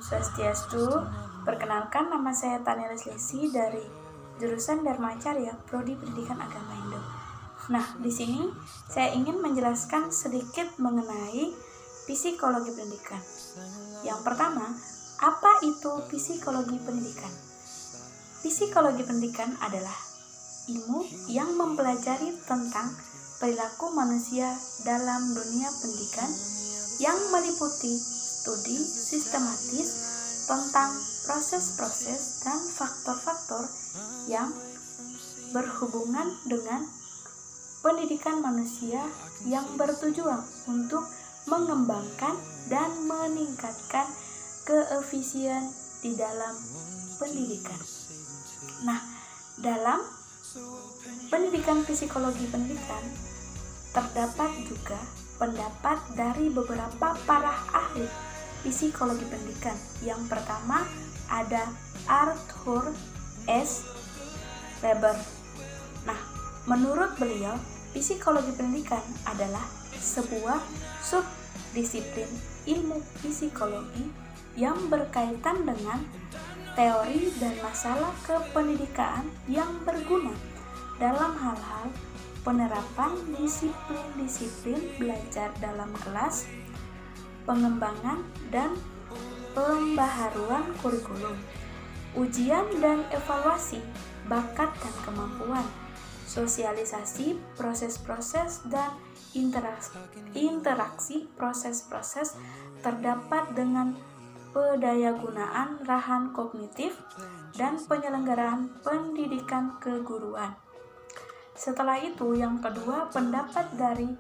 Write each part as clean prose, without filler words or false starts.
Swastiastu. Perkenalkan, nama saya Tania Leslesi dari jurusan Dharma Acarya, Prodi Pendidikan Agama Indo. Nah, di sini saya ingin menjelaskan sedikit mengenai psikologi pendidikan. Yang pertama, apa itu psikologi pendidikan? Psikologi pendidikan adalah ilmu yang mempelajari tentang perilaku manusia dalam dunia pendidikan yang meliputi studi sistematis tentang proses-proses dan faktor-faktor yang berhubungan dengan pendidikan manusia yang bertujuan untuk mengembangkan dan meningkatkan keefisien di dalam pendidikan. Nah, dalam pendidikan psikologi pendidikan terdapat juga pendapat dari beberapa para ahli psikologi pendidikan. Yang pertama ada Arthur S. Weber. Nah, menurut beliau, psikologi pendidikan adalah sebuah subdisiplin ilmu psikologi yang berkaitan dengan teori dan masalah kependidikan yang berguna dalam hal-hal penerapan disiplin-disiplin belajar dalam kelas, pengembangan dan pembaharuan kurikulum, ujian dan evaluasi bakat dan kemampuan, sosialisasi proses-proses dan interaksi proses-proses terdapat dengan pendayagunaan rahan kognitif dan penyelenggaraan pendidikan keguruan. Setelah itu, yang kedua, pendapat dari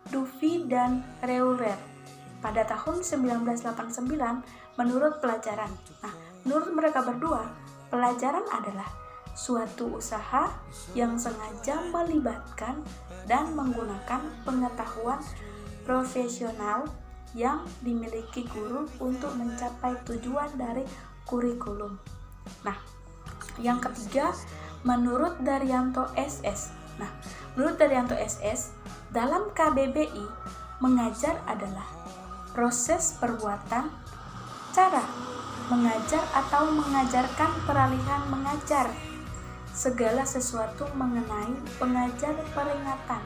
Duffy dan Reuler pada tahun 1989 menurut pelajaran. Nah, menurut mereka berdua, pelajaran adalah suatu usaha yang sengaja melibatkan dan menggunakan pengetahuan profesional yang dimiliki guru untuk mencapai tujuan dari kurikulum. Nah, yang ketiga, menurut Daryanto SS. Nah, menurut Daryanto SS, dalam KBBI, mengajar adalah proses perbuatan, cara mengajar atau mengajarkan peralihan mengajar, segala sesuatu mengenai pengajar peringatan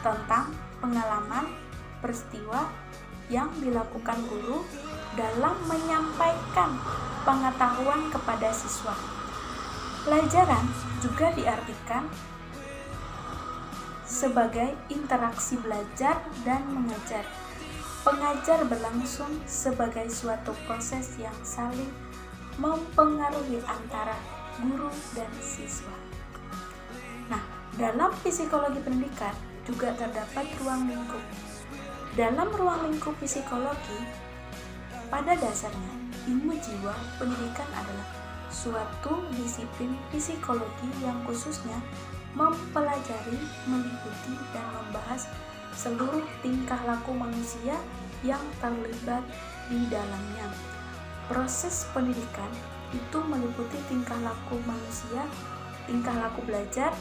tentang pengalaman peristiwa yang dilakukan guru dalam menyampaikan pengetahuan kepada siswa. Pelajaran juga diartikan sebagai interaksi belajar dan mengajar. Pengajar berlangsung sebagai suatu proses yang saling mempengaruhi antara guru dan siswa. Nah, dalam psikologi pendidikan juga terdapat ruang lingkup. Dalam ruang lingkup psikologi, pada dasarnya ilmu jiwa pendidikan adalah suatu disiplin psikologi yang khususnya mempelajari, meliputi, dan membahas seluruh tingkah laku manusia yang terlibat di dalamnya. Proses pendidikan itu meliputi tingkah laku manusia, tingkah laku belajar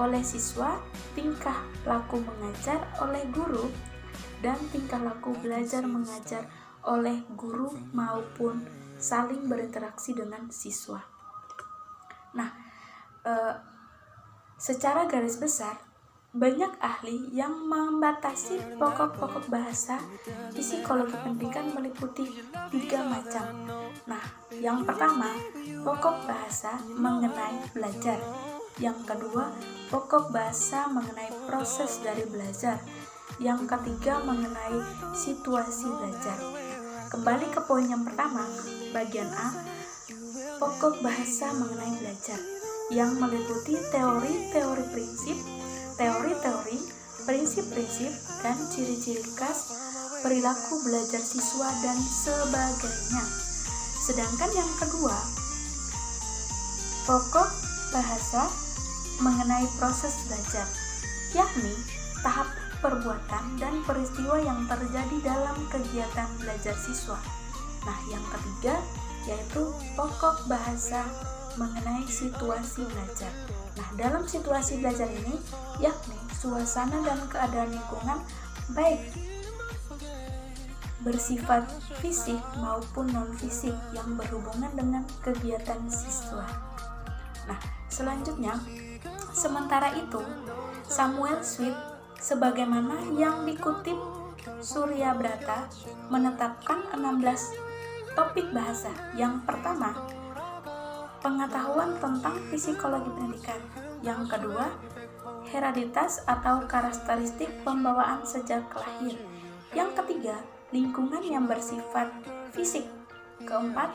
oleh siswa, tingkah laku mengajar oleh guru, dan tingkah laku belajar mengajar oleh guru maupun saling berinteraksi dengan siswa. Nah, secara garis besar, banyak ahli yang membatasi pokok-pokok bahasa psikologi pendidikan meliputi 3 macam. Nah, yang pertama, pokok bahasa mengenai belajar. Yang kedua, pokok bahasa mengenai proses dari belajar. Yang ketiga, mengenai situasi belajar. Kembali ke poin yang pertama, bagian A, pokok bahasa mengenai belajar, yang meliputi teori-teori prinsip, teori-teori, prinsip-prinsip, dan ciri-ciri khas perilaku belajar siswa dan sebagainya. Sedangkan yang kedua, pokok bahasa mengenai proses belajar, yakni tahap perbuatan dan peristiwa yang terjadi dalam kegiatan belajar siswa. Nah, yang ketiga yaitu pokok bahasa mengenai situasi belajar. Nah, dalam situasi belajar ini yakni suasana dan keadaan lingkungan baik bersifat fisik maupun non-fisik yang berhubungan dengan kegiatan siswa. Nah, selanjutnya, sementara itu, Samuel Sweet, sebagaimana yang dikutip Surya Brata, menetapkan 16 topik bahasa. Yang pertama, pengetahuan tentang psikologi pendidikan. Yang kedua, hereditas atau karakteristik pembawaan sejak lahir. Yang ketiga, lingkungan yang bersifat fisik. Keempat,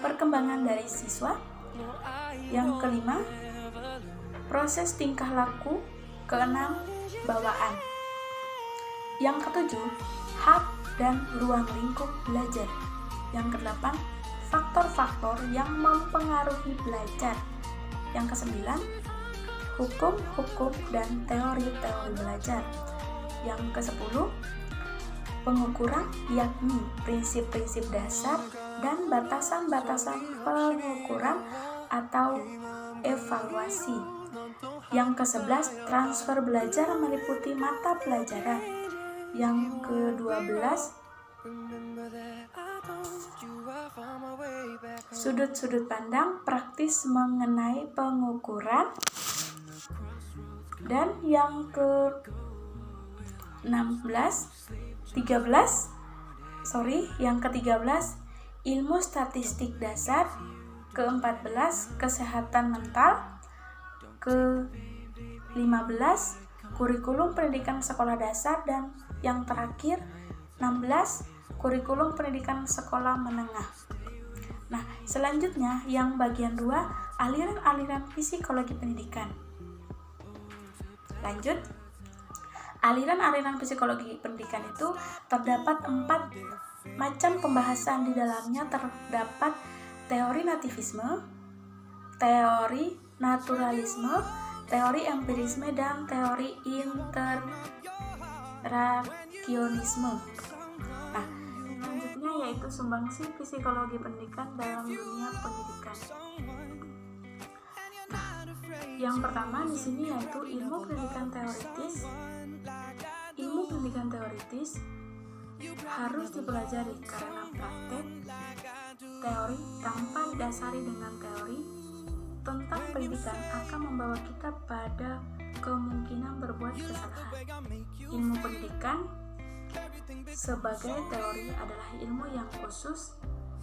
perkembangan dari siswa. Yang kelima, proses tingkah laku. Keenam, bawaan. Yang ketujuh, hak dan ruang lingkup belajar. Yang kedelapan, faktor-faktor yang mempengaruhi belajar. Yang kesembilan, hukum-hukum dan teori-teori belajar. Yang ke-10, pengukuran, yakni prinsip-prinsip dasar dan batasan-batasan pengukuran atau evaluasi. Yang ke-11, transfer belajar meliputi mata pelajaran. Yang ke-12, sudut-sudut pandang praktis mengenai pengukuran. Dan yang ke-13, ilmu statistik dasar. Ke-14, kesehatan mental. Ke-15, kurikulum pendidikan sekolah dasar. Dan yang terakhir, 16, kurikulum pendidikan sekolah menengah. Nah, selanjutnya yang bagian 2, aliran-aliran psikologi pendidikan. Lanjut, aliran-aliran psikologi pendidikan itu terdapat 4 macam pembahasan. Di dalamnya terdapat teori nativisme, teori naturalisme, teori empirisme, dan teori interaksionisme. Nah, selanjutnya yaitu sumbangsi psikologi pendidikan dalam dunia pendidikan. Nah, yang pertama di sini yaitu ilmu pendidikan teoritis. Ilmu pendidikan teoritis harus dipelajari karena praktek teori tanpa didasari dengan teori tentang pendidikan akan membawa kita pada kemungkinan berbuat kesalahan. Ilmu pendidikan sebagai teori adalah ilmu yang khusus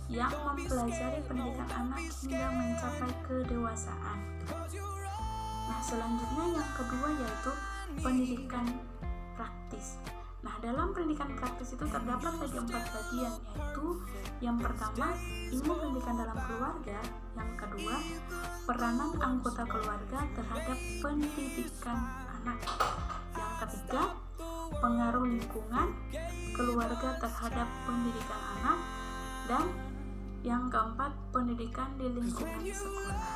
yang mempelajari pendidikan anak hingga mencapai kedewasaan. Nah, selanjutnya yang kedua yaitu pendidikan praktis. Nah, dalam pendidikan praktis itu terdapat lagi 4 bagian, yaitu yang pertama, ilmu pendidikan dalam keluarga. Yang kedua, peranan anggota keluarga terhadap pendidikan anak. Yang ketiga, pengaruh lingkungan keluarga terhadap pendidikan anak. Dan yang keempat, pendidikan di lingkungan sekolah.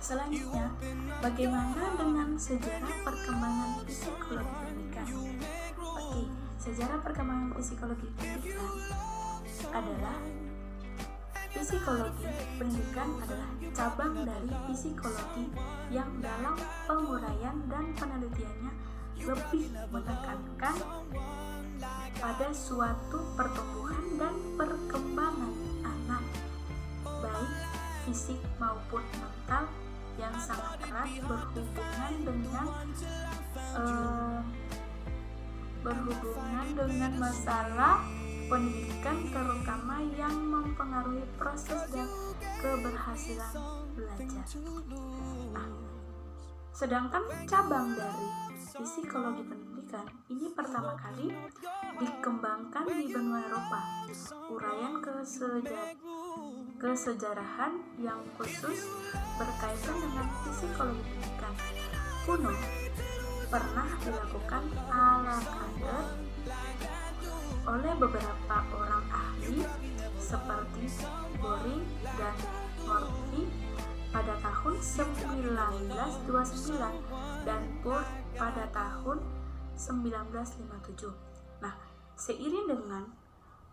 Selanjutnya, bagaimana dengan sejarah perkembangan psikologi pendidikan? Oke, sejarah perkembangan psikologi pendidikan adalah psikologi pendidikan adalah cabang dari psikologi yang dalam penguraian dan penelitiannya lebih menekankan pada suatu pertumbuhan dan perkembangan anak, baik fisik maupun mental, yang sangat erat berhubungan dengan masalah pendidikan, terutama yang mempengaruhi proses dan keberhasilan belajar. Nah, sedangkan cabang dari psikologi pendidikan ini pertama kali dikembangkan di benua Eropa. Uraian kesejarahan yang khusus berkaitan dengan psikologi pendidikan kuno pernah dilakukan ala kader oleh beberapa orang ahli seperti Boring dan Morphy pada tahun 1929 dan Burt pada tahun 1957. Nah, seiring dengan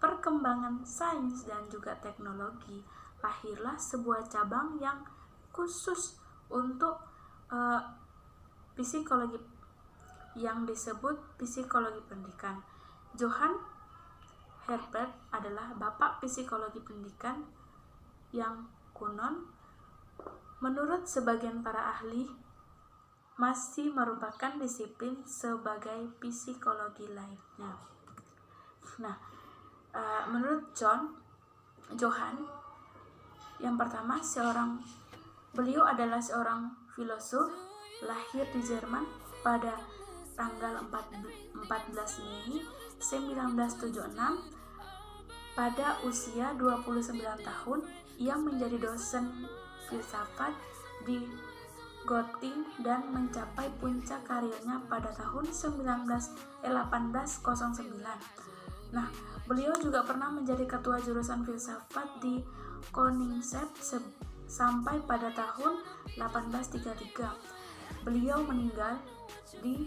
perkembangan sains dan juga teknologi, lahirlah sebuah cabang yang khusus untuk psikologi yang disebut psikologi pendidikan. Johann Herbert adalah bapak psikologi pendidikan yang konon, menurut sebagian para ahli, masih merupakan disiplin sebagai psikologi lainnya. Nah, menurut Johann, yang pertama, beliau adalah seorang filosof lahir di Jerman pada tanggal 14 Mei 1976. Pada usia 29 tahun, ia menjadi dosen filsafat di Göttingen dan mencapai puncak karirnya pada tahun 1809. Nah, beliau juga pernah menjadi ketua jurusan filsafat di Koningsepp sampai pada tahun 1833. Beliau meninggal di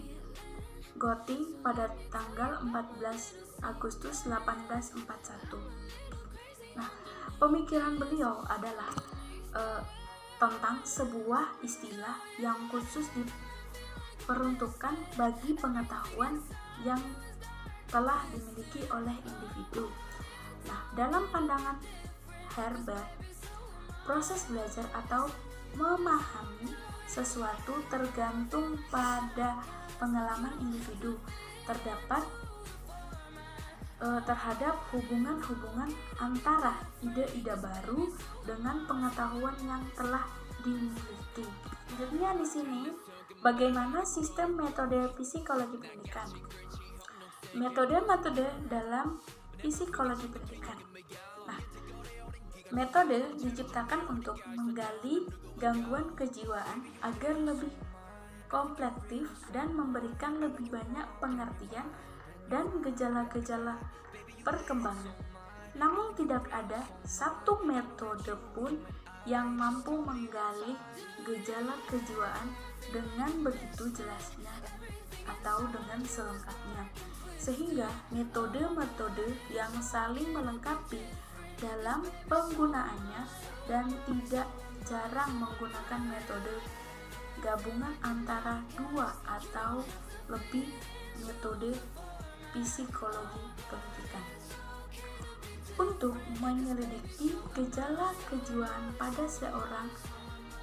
Göttingen pada tanggal 14 Agustus 1841. Nah, pemikiran beliau adalah tentang sebuah istilah yang khusus diperuntukkan bagi pengetahuan yang telah dimiliki oleh individu. Nah, dalam pandangan Herbert, proses belajar atau memahami sesuatu tergantung pada pengalaman individu terhadap hubungan-hubungan antara ide-ide baru dengan pengetahuan yang telah dimiliki. Sebenarnya di sini bagaimana sistem metode psikologi pendidikan. Metode-metode dalam psikologi pendidikan. Nah, metode diciptakan untuk menggali gangguan kejiwaan agar lebih komplektif dan memberikan lebih banyak pengertian dan gejala-gejala perkembangan. Namun tidak ada satu metode pun yang mampu menggali gejala kejiwaan dengan begitu jelasnya atau dengan selengkapnya, sehingga metode-metode yang saling melengkapi dalam penggunaannya dan tidak jarang menggunakan metode gabungan antara dua atau lebih metode psikologi pendidikan. Untuk menyelidiki gejala kejiwaan pada seorang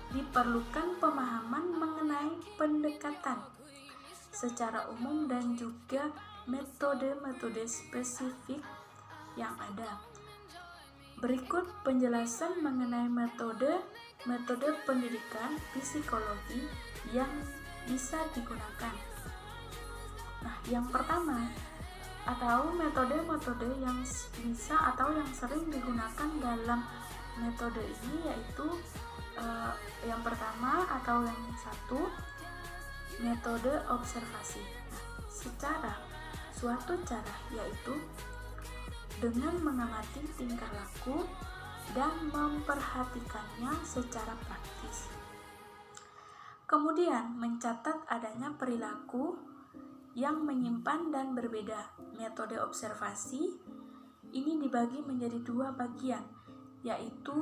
diperlukan pemahaman mengenai pendekatan secara umum dan juga metode-metode spesifik yang ada. Berikut penjelasan mengenai metode pendidikan psikologi yang bisa digunakan. Nah, yang pertama, atau metode-metode yang bisa atau yang sering digunakan dalam metode ini yaitu yang pertama atau yang satu, metode observasi. Nah, suatu cara yaitu dengan mengamati tingkah laku dan memperhatikannya secara praktis. Kemudian mencatat adanya perilaku yang menyimpan dan berbeda. Metode observasi ini dibagi menjadi dua bagian, yaitu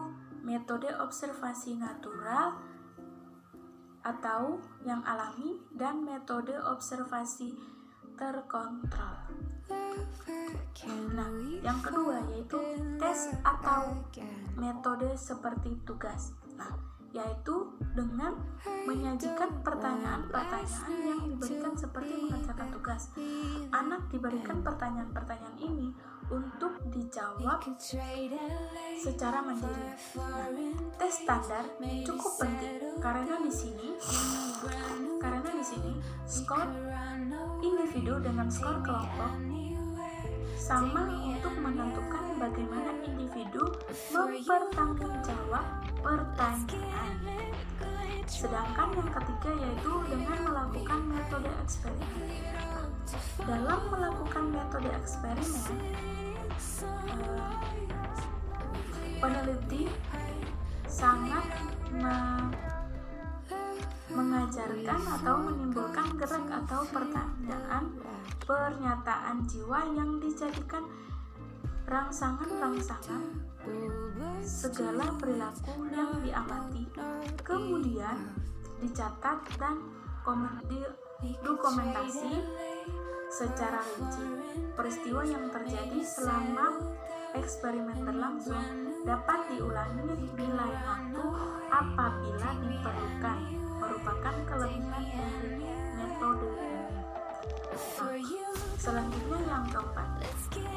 metode observasi natural atau yang alami dan metode observasi terkontrol. Nah, yang kedua yaitu tes atau metode seperti tugas. Nah, yaitu dengan menyajikan pertanyaan-pertanyaan yang diberikan seperti mengerjakan tugas. Anak diberikan pertanyaan-pertanyaan ini untuk dijawab secara mandiri. Nah, tes standar cukup penting karena di sini skor individu dengan skor kelompok sama untuk menentukan bagaimana individu mempertanggungjawab pertanyaan. Sedangkan yang ketiga yaitu dengan melakukan metode eksperimen. Dalam melakukan metode eksperimen, peneliti sangat mengajarkan atau menimbulkan gerak atau pernyataan jiwa yang dijadikan rangsangan segala perilaku yang diamati, kemudian dicatat dan dokumentasi secara rinci. Peristiwa yang terjadi selama eksperimen berlangsung dapat diulangi di lain waktu apabila diperlukan, merupakan kelebihan dari metode ini. Selanjutnya yang keempat,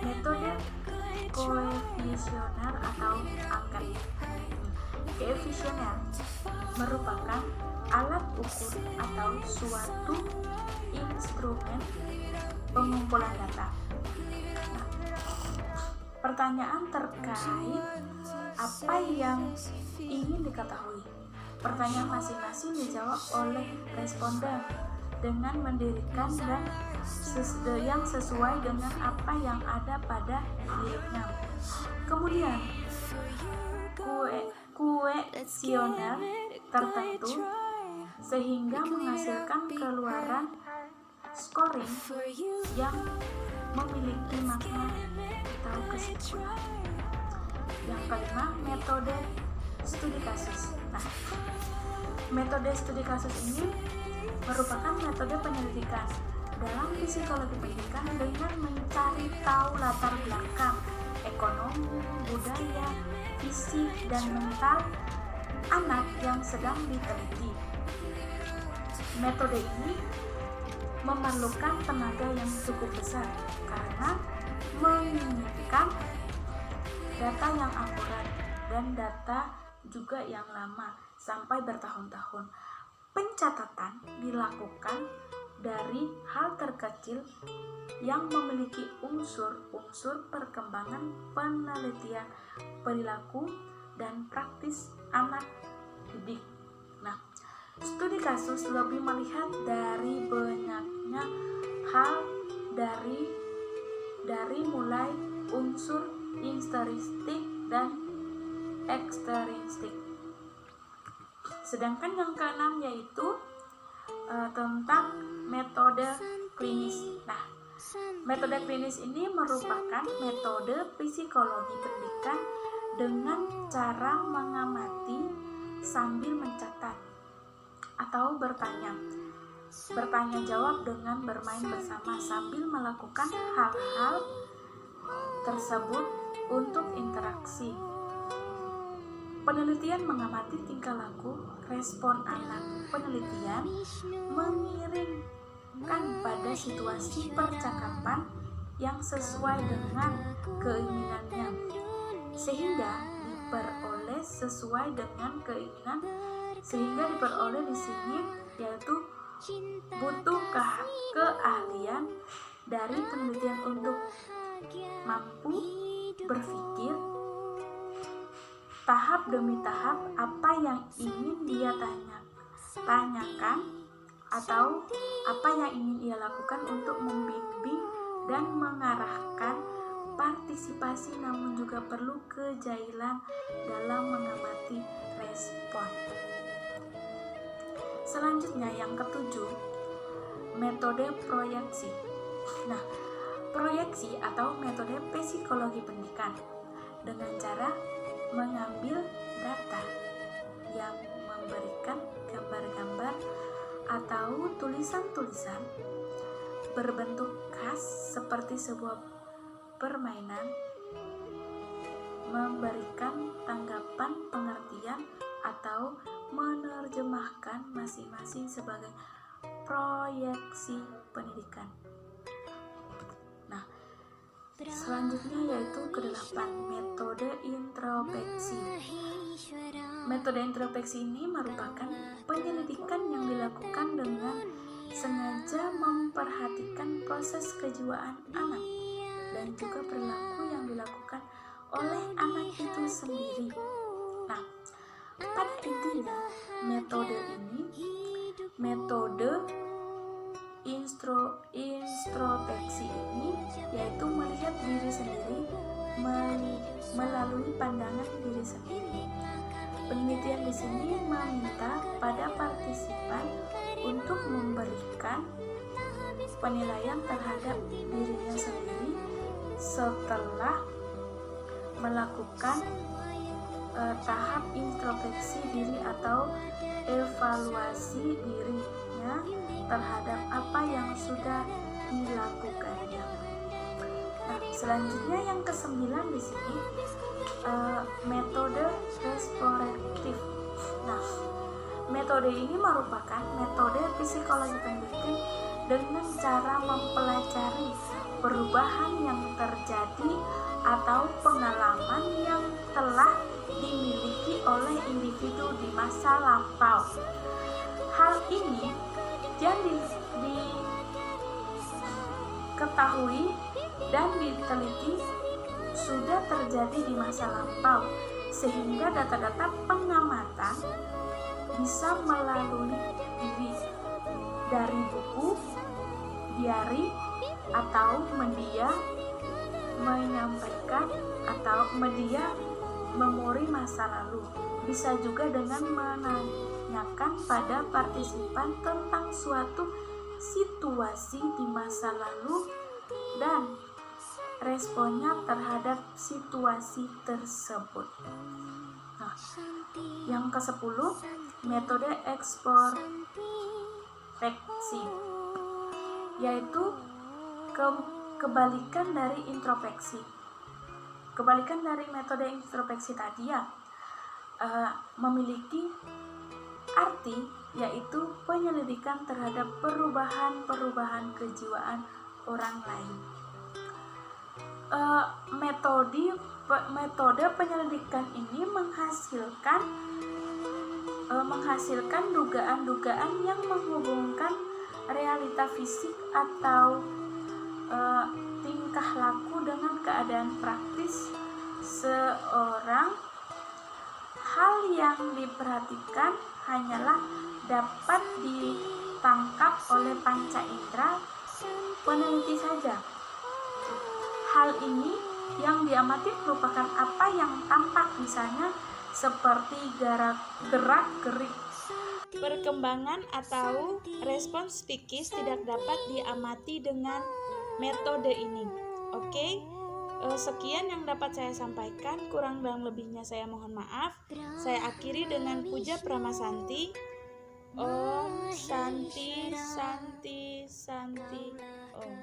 metode koefisioner atau angket. Koefisioner merupakan alat ukur atau suatu instrumen pengumpulan data. Pertanyaan terkait apa yang ingin diketahui. Pertanyaan masing-masing dijawab oleh responden dengan mendirikan dan yang sesuai dengan apa yang ada pada dirinya. Kemudian, kuesioner tertentu sehingga menghasilkan keluaran scoring yang memiliki makna atau kesimpulan. Yang kelima, metode studi kasus. Nah, metode studi kasus ini merupakan metode penyelidikan dalam psikologi pendidikan dengan mencari tahu latar belakang ekonomi, budaya, fisik, dan mental anak yang sedang diteliti. Metode ini memerlukan tenaga yang cukup besar karena menginginkan data yang akurat dan data juga yang lama sampai bertahun-tahun. Pencatatan dilakukan dari hal terkecil yang memiliki unsur-unsur perkembangan penelitian perilaku dan praktis anak didik. Nah, studi kasus lebih melihat dari banyaknya hal dari mulai unsur intrinsik dan ekstrinsik. Sedangkan yang keenam yaitu tentang metode klinis. Nah, metode klinis ini merupakan metode psikologi pendidikan dengan cara mengamati sambil mencatat atau bertanya jawab dengan bermain bersama sambil melakukan hal-hal tersebut untuk interaksi. Penelitian mengamati tingkah laku respon anak. Penelitian mengirimkan pada situasi percakapan yang sesuai dengan keinginannya, sehingga diperoleh sesuai dengan keinginan. Sehingga diperoleh di sini yaitu butuh keahlian dari penelitian untuk mampu berpikir tahap demi tahap apa yang ingin dia tanyakan atau apa yang ingin ia lakukan untuk membimbing dan mengarahkan partisipasi, namun juga perlu kejailan dalam mengamati respon. Selanjutnya yang ketujuh, metode proyeksi. Nah, proyeksi atau metode psikologi pendidikan dengan cara mengambil data yang memberikan gambar-gambar atau tulisan-tulisan berbentuk khas seperti sebuah permainan, memberikan tanggapan pengertian atau menerjemahkan masing-masing sebagai proyeksi pendidikan. Nah, selanjutnya yaitu kedelapan, metode introspeksi. Metode introspeksi ini merupakan penyelidikan yang dilakukan dengan sengaja memperhatikan proses kejiwaan anak dan juga perilaku yang dilakukan oleh anak itu sendiri. Nah, pada intinya metode introspeksi ini yaitu melihat diri sendiri melalui pandangan diri sendiri. Penelitian di sini meminta pada partisipan untuk memberikan penilaian terhadap dirinya sendiri setelah melakukan tahap introspeksi diri atau evaluasi dirinya terhadap apa yang sudah dilakukannya. Nah, selanjutnya yang kesembilan di sini metode restoratif. Nah, metode ini merupakan metode psikologi pendidikan dengan cara mempelajari perubahan yang terjadi atau pengalaman yang telah dimiliki oleh individu di masa lampau. Hal ini yang diketahui dan diteliti sudah terjadi di masa lampau, sehingga data-data pengamatan bisa melalui diri dari buku, diari, atau media menyampaikan atau media memori masa lalu. Bisa juga dengan menanyakan pada partisipan tentang suatu situasi di masa lalu dan responnya terhadap situasi tersebut. Nah, yang ke-10 metode ekstrospeksi, yaitu kebalikan dari introspeksi. Kebalikan dari metode introspeksi tadi memiliki arti yaitu penyelidikan terhadap perubahan-perubahan kejiwaan orang lain. Metode penyelidikan ini menghasilkan dugaan-dugaan yang menghubungkan realita fisik atau tingkah laku dengan keadaan praktis seorang. Hal yang diperhatikan hanyalah dapat ditangkap oleh panca indera peneliti saja. Hal ini yang diamati merupakan apa yang tampak, misalnya seperti gerak-gerik. Perkembangan atau respons psikis tidak dapat diamati dengan metode ini. Oke, sekian yang dapat saya sampaikan, kurang dan lebihnya saya mohon maaf. Saya akhiri dengan puja Pramasanti. Om Santi Santi Santi Om.